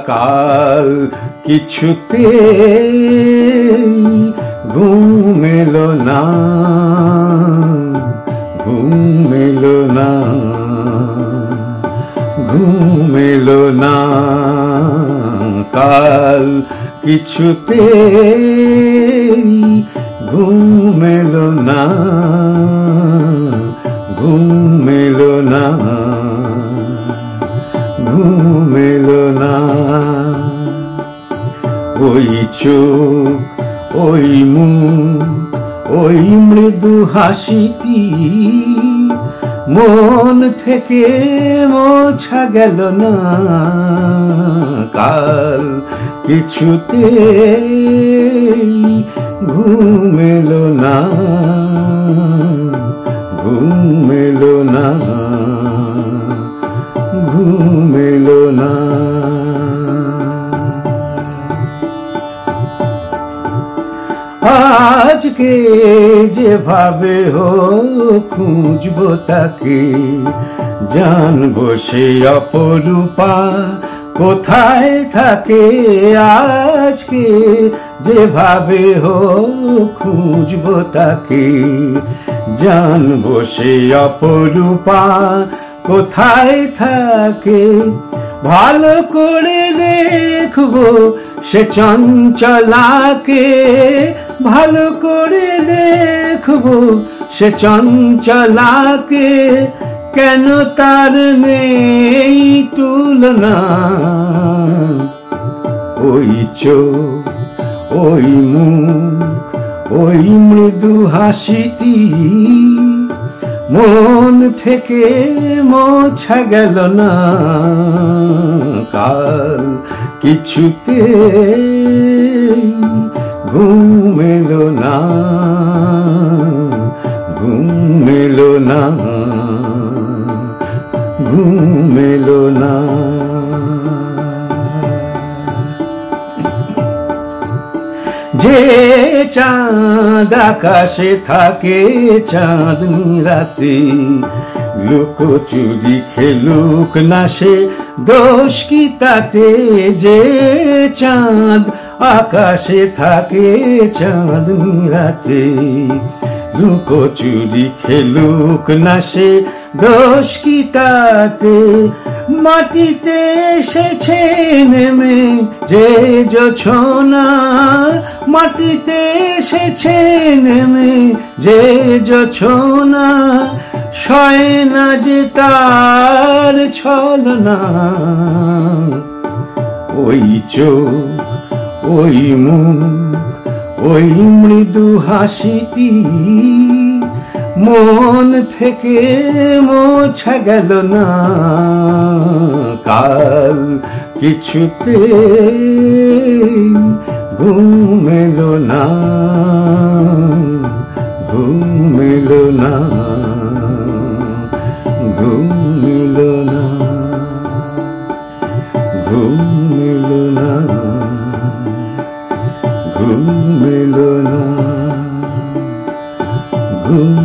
কাল কিছুতে ঘুম এলো না, ঘুম এলো না, ঘুম এলো না, কাল কিছুতে ঘুম এলো না, ঘুম এলো না, ঘুম এলো না। ওই চোখ, ওই মুখ, ওই মৃদু হাসিটি মন থেকে মোছা গেল না, কাল কিছুতে ঘুম এলো না, ঘুম এলো না, ঘুম এলো না। আজকে যেভাবে হোক খুঁজবো তাকে, জানবো সে অপরূপা কোথায় থাকে। আজকে যেভাবে হোক খুঁজবো তাকে, জানবো সে অপরূপা কোথায় থাকে। ভালো করে দেখবো সে চঞ্চলাকে, ভালো করে দেখবো সে চঞ্চলাকে, কেন তার নেই তুলনা। ওই চোখ, ওই মুখ, ওই মৃদু হাসিটি মন থেকে মোছা গেল না, কাল কিছুতে ঘুম এলো না, ঘুম এলো না, ঘুম এলো না। যে চাঁদ আকাশে থাকে চাঁদনি রাতে, লুকোচুরি খেলুক না সে দোষ কি তাতে। যে চাঁদ আকাশে থাকে চাঁদনি রাতে, লুকোচুরি খেলুক না সে দোষ কি তাতে। মাটিতে এসেছে নেমে যে জোছনা, মাটিতে এসেছে নেমে যে জোছনা, সয় না যে তার ছলনা। ওই চোখ, ওই মুখ, ওই মৃদু হাসিটি মন থেকে মোছা গেল না, কাল কিছুতে ঘুম এলো না, ঘুম এলো না, ঘুম এলো না, ঘুম এলো না, ঘুম এলো না, ঘুম